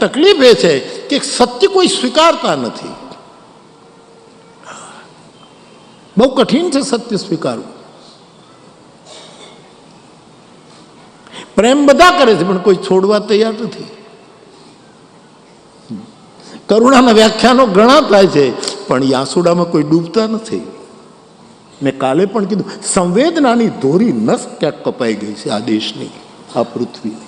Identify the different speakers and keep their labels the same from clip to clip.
Speaker 1: તકલીફ એ છે કે સત્ય કોઈ સ્વીકારતા નથી. બહુ કઠિન છે સત્ય સ્વીકારવું. પ્રેમ બધા કરે છે પણ કોઈ છોડવા તૈયાર નથી. કરુણાના વ્યાખ્યાનો ઘણા થાય છે પણ એ આંસુડામાં કોઈ ડૂબતા નથી. મેં કાલે પણ કીધું, સંવેદનાની ધોરી નસ ક્યાંક કપાઈ ગઈ છે આ દેશની, આ પૃથ્વીની.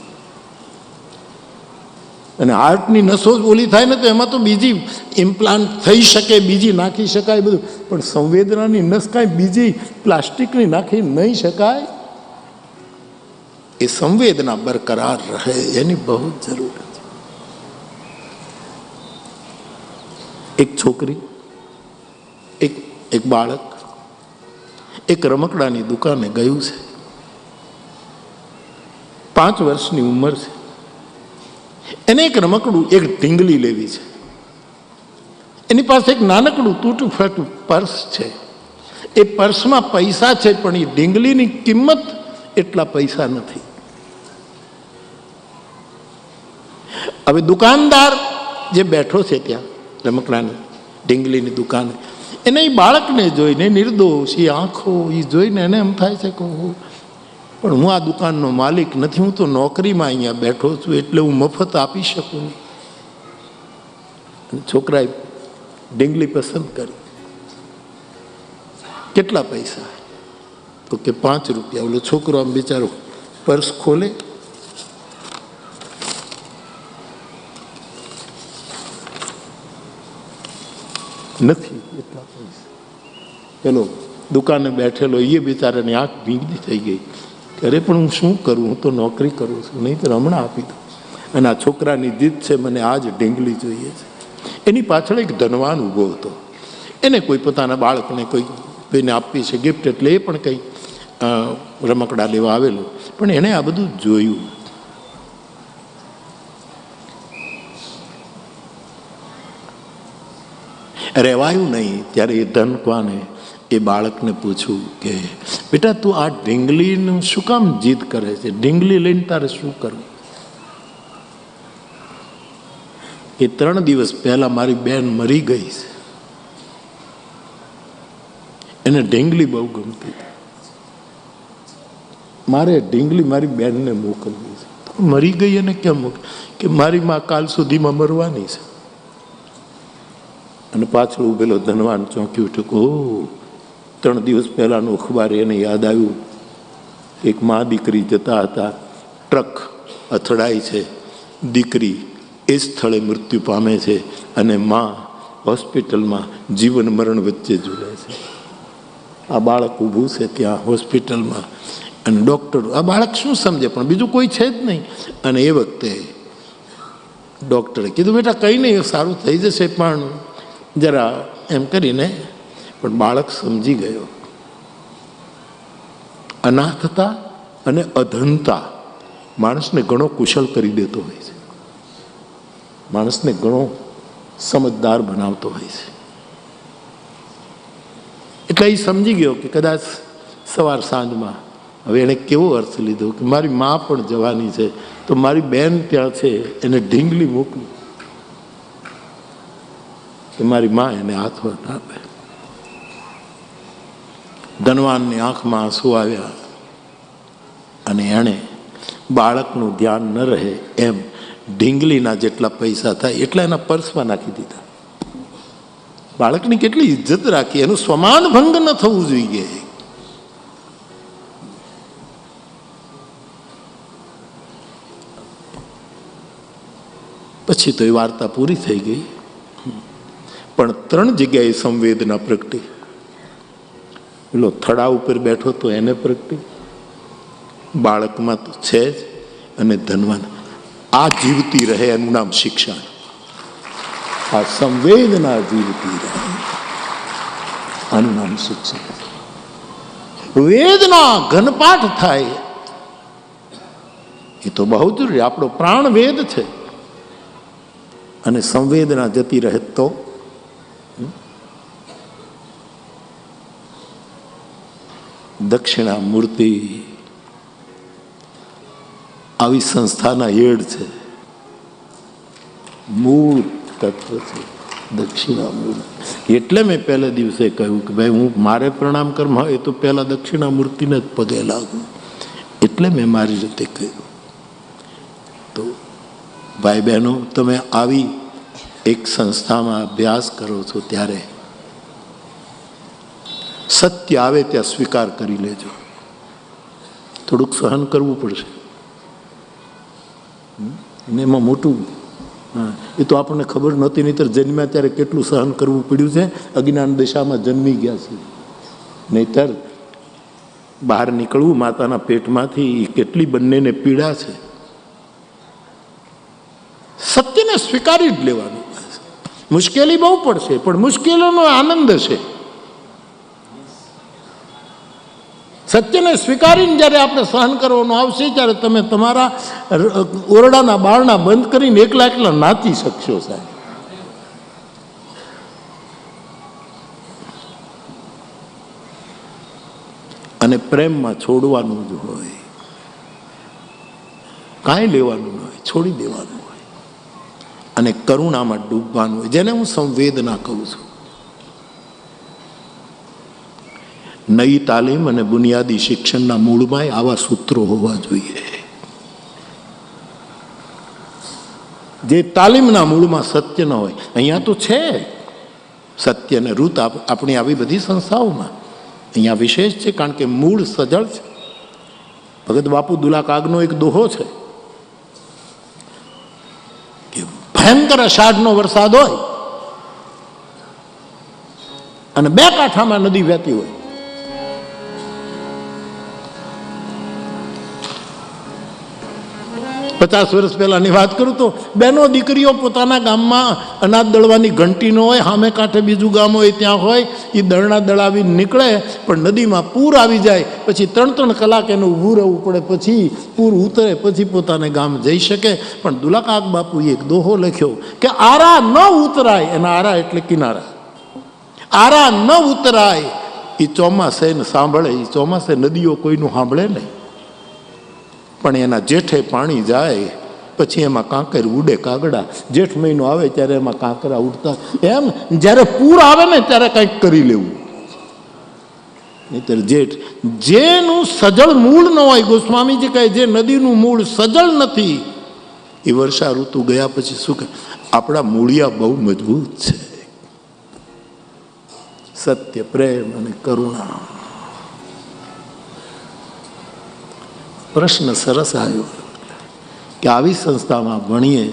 Speaker 1: અને હાર્ટની નસો ઓલી થાય ને તો એમાં તો બીજી ઇમ્પ્લાન્ટ થઈ શકે, બીજી નાખી શકાય બધું, પણ સંવેદનાની નસ કાંઈ બીજી પ્લાસ્ટિકની નાખી નહીં શકાય. એ સંવેદના બરકરાર રહે એની બહુ જરૂર છે. એક છોકરી, એક બાળક એક રમકડાની દુકાને ગયું છે. 5 વર્ષની ઉંમર છે. એને એક રમકડું, એક ઢીંગલી લેવી છે. એની પાસે એક નાનકડું તૂટું ફાટું પર્સ છે. એ પર્સમાં પૈસા છે પણ એ ઢીંગલીની કિંમત એટલા પૈસા નથી. હવે દુકાનદાર જે બેઠો છે ત્યાં રમકડાની ઢીંગલીની દુકાને, એને એ બાળકને જોઈને, નિર્દોષ એ આંખો એ જોઈને એને એમ થાય છે કે પણ હું આ દુકાનનો માલિક નથી, હું તો નોકરીમાં અહીંયા બેઠો છું એટલે હું મફત આપી શકું નહીં. છોકરાએ ઢીંગલી પસંદ કરી. કેટલા પૈસા? તો કે 5 રૂપિયા. ઓલો છોકરો આમ બિચારો પર્સ ખોલે, નથી એટલા પૈસા. પેલો દુકાને બેઠેલો એ બિચારાની આંખ ભીંગી થઈ ગઈ. અરે પણ હું શું કરું, હું તો નોકરી કરું છું, નહીં તો હમણાં આપી દઉં. અને આ છોકરાની જીદ છે, મને આ જ ઢીંગલી જોઈએ છે. એની પાછળ એક ધનવાન ઊભો હતો. એને કોઈ પોતાના બાળકને કોઈને આપવી છે ગિફ્ટ, એટલે એ પણ કંઈ રમકડા લેવા આવેલો. પણ એણે આ બધું જોયું. રહેવાયું નહીં. ત્યારે એ ધનવાને એ બાળકને પૂછ્યું કે બેટા તું આ ઢીંગલીનું શું કામ જીદ કરે છે? ઢીંગલી લઈને તારે શું કરવું? એ 3 દિવસ પહેલા મારી બેન મરી ગઈ છે, એને ઢીંગલી બહુ ગમતી હતી, મારે ઢીંગલી મારી બેનને મોકલવી છે. મરી ગઈ એને કેમ મોકલ? કે મારી માં કાલ સુધીમાં મરવાની છે. અને પાછળ ઉભેલો ધનવાન ચોંકી ઉઠ્યો કે 3 દિવસ પહેલાનું અખબાર એને યાદ આવ્યું. એક મા દીકરી જતા હતા, ટ્રક અથડાય છે, દીકરી એ સ્થળે મૃત્યુ પામે છે અને મા હોસ્પિટલમાં જીવન મરણ વચ્ચે ઝૂલે છે. આ બાળક ઊભું છે ત્યાં હોસ્પિટલમાં અને ડૉક્ટર, આ બાળક શું સમજે પણ બીજું કોઈ છે જ નહીં. અને એ વખતે ડૉક્ટરે કીધું બેટા કંઈ નહીં, સારું થઈ જશે, પણ જરા એમ કરીને. પણ બાળક સમજી ગયો. અનાથતા અને અધનતા માણસને ઘણો કુશળ કરી દેતો હોય છે, માણસને ઘણો સમજદાર બનાવતો હોય છે. એટલે એ સમજી ગયો કે કદાચ સવાર સાંજમાં હવે એણે કેવો અર્થ લીધો કે મારી મા પણ જવાની છે તો મારી બેન ત્યાં છે, એને ઢીંગલી મોકલું કે મારી મા એને હાથવટ આપે. ધનવાનની આંખમાં આંસુ આવ્યા અને એણે બાળકનું ધ્યાન ન રહે એમ ઢીંગલીના જેટલા પૈસા થાય એટલા એના પર્સમાં નાખી દીધા. બાળકની કેટલી ઇજ્જત રાખી, એનું સ્વમાન ભંગ ન થવું જોઈએ. પછી તો એ વાર્તા પૂરી થઈ ગઈ. પણ 3 જગ્યાએ સંવેદના પ્રગટી. પેલો થડા ઉપર બેઠો તો એને પ્રગટી, બાળકમાં તો છે જ, અને ધનવાન. આ જીવતી રહે એનું નામ શિક્ષણ. આ સંવેદના જીવતી રહે આનું નામ શિક્ષણ. વેદના ઘનપાઠ થાય એ તો બહુ જરૂરી, આપણો પ્રાણ વેદ છે. અને સંવેદના જતી રહે તો દક્ષિણા મૂર્તિ આવી સંસ્થાના હેડ છે. મૂળ તત્વ છે, દક્ષિણામૂર્તિ. એટલે મેં પહેલા દિવસે કહ્યું કે ભાઈ હું મારે પ્રણામ કરવા હોય તો પહેલા દક્ષિણામૂર્તિને જ પગે લાગુ. એટલે મેં મારી રીતે કહ્યું. તો ભાઈ બહેનો, તમે આવી એક સંસ્થામાં અભ્યાસ કરો છો ત્યારે સત્ય આવે ત્યાં સ્વીકાર કરી લેજો. થોડુંક સહન કરવું પડશે ને એમાં મોટું. એ તો આપણને ખબર નહોતી, નહીંતર જન્મ્યા ત્યારે કેટલું સહન કરવું પડ્યું છે. અજ્ઞાન દશામાં જન્મી ગયા છે, નહીતર બહાર નીકળવું માતાના પેટમાંથી એ કેટલી બંનેને પીડા છે. સત્યને સ્વીકારી જ લેવાનું. મુશ્કેલી બહુ પડશે, પણ મુશ્કેલીનો આનંદ છે. સત્યને સ્વીકારીને જ્યારે આપણે સહન કરવાનું આવશે ત્યારે તમે તમારા ઓરડાના બારણા બંધ કરીને એકલા એકલા નાચી શકશો સાહેબ. અને પ્રેમમાં છોડવાનું જ હોય, કાંઈ લેવાનું ન હોય, છોડી દેવાનું હોય. અને કરુણામાં ડૂબવાનું હોય, જેને હું સંવેદના કહું છું. નઈ તાલીમ અને બુનિયાદી શિક્ષણના મૂળમાં આવા સૂત્રો હોવા જોઈએ. જે તાલીમના મૂળમાં સત્ય ન હોય. અહીંયા તો છે સત્ય અને રૂત આપણી આવી બધી સંસ્થાઓમાં. અહીંયા વિશેષ છે કારણ કે મૂળ સજળ છે. ભગત બાપુ દુલા કાગનો એક દોહો છે કે ભયંકર અષાઢનો વરસાદ હોય અને બે કાંઠામાં નદી વહેતી હોય. પચાસ વર્ષ પહેલાની વાત કરું તો બેનો દીકરીઓ પોતાના ગામમાં અનાજ દળવાની ઘંટી ન હોય, સામે કાંઠે બીજું ગામ હોય, ત્યાં હોય, એ દળના દળાવી નીકળે, પણ નદીમાં પૂર આવી જાય. પછી 3-3 કલાક એને ઊભું રહેવું પડે, પછી પૂર ઉતરે, પછી પોતાને ગામ જઈ શકે. પણ દુલાકાક બાપુએ એક દોહો લખ્યો કે આરા ન ઉતરાય. એના આરા એટલે કિનારા. આરા ન ઉતરાય એ ચોમાસે ને સાંભળે. એ ચોમાસે નદીઓ કોઈનું સાંભળે નહીં, પણ એના જેઠે પાણી જાય પછી એમાં કાંકર ઉડે. કાગડા જેઠ મહિનો આવે ત્યારે એમાં કાંકરા ઉડતા. એમ જ્યારે પૂર આવે ને ત્યારે કંઈક કરી લેવું, નહીતર જેઠ જેનું સજળ મૂળ ન હોય. ગોસ્વામીજી કહે જે નદીનું મૂળ સજળ નથી એ વર્ષા ઋતુ ગયા પછી શું કહે? આપણા મૂળિયા બહુ મજબૂત છે. સત્ય, પ્રેમ અને કરુણા. પ્રશ્ન સરસ આવ્યો કે આવી સંસ્થામાં ભણીએ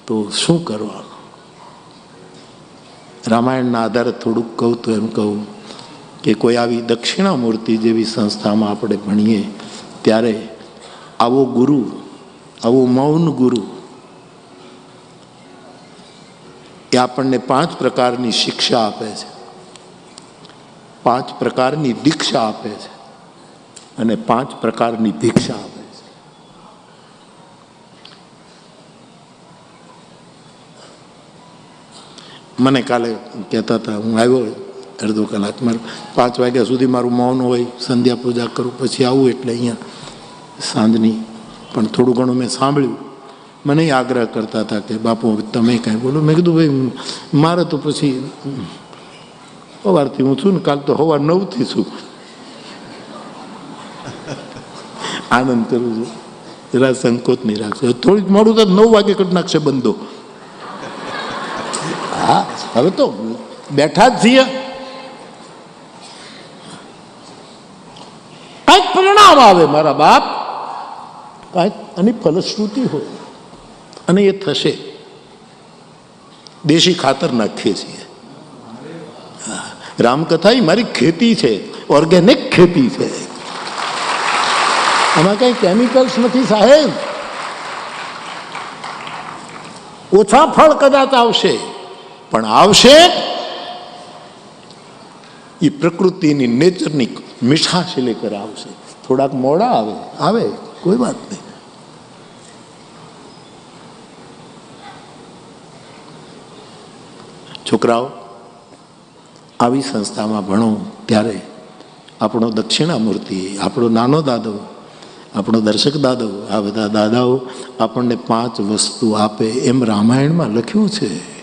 Speaker 1: તો શું કરવાનું? રામાયણના આધારે થોડુંક કહું તો એમ કહું કે કોઈ આવી દક્ષિણામૂર્તિ જેવી સંસ્થામાં આપણે ભણીએ ત્યારે આવો ગુરુ, આવો મૌન ગુરુ એ આપણને 5 પ્રકારની શિક્ષા આપે છે, 5 પ્રકારની દીક્ષા આપે છે અને 5 પ્રકારની ભિક્ષા આપે છે. મને કાલે કહેતા હતા, હું આવ્યો અડધો કલાક, મારે 5 વાગ્યા સુધી મારું મૌન હોય, સંધ્યા પૂજા કરું, પછી આવું એટલે અહીંયા સાંજની પણ થોડું ઘણું મેં સાંભળ્યું. મને આગ્રહ કરતા હતા કે બાપુ તમે કાંઈ બોલો. મેં કીધું ભાઈ મારે તો પછી સવારથી હું છું ને, કાલ તો સવાર 9થી છું. આનંદ કરું છું, જરા સંકોચ નહીં રાખશે. થોડીક મોડું તો 9 વાગે કરી નાખશે બંધો. હા, હવે તો બેઠા જ છીએ. કાંઈક પરિણામ આવે મારા બાપ, કાંઈક આની ફલશ્રુતિ હોય અને એ થશે. દેશી ખાતર નાખીએ છીએ. રામકથા એ મારી ખેતી છે, ઓર્ગેનિક ખેતી છે. આમાં કઈ કેમિકલ્સ નથી સાહેબ. ઓછા ફળ કદાચ આવશે, પણ આવશે એ પ્રકૃતિની, નેચરની મીઠાશ લેકર આવશે. થોડાક મોડા આવે કોઈ વાત નહીં. છોકરાઓ આવી સંસ્થામાં ભણો ત્યારે આપણો દક્ષિણામૂર્તિ, આપણો નાનો દાદો આપણો દર્શક દાદાઓ, આ બધા દાદાઓ આપણને 5 વસ્તુ આપે એમ રામાયણમાં લખ્યું છે.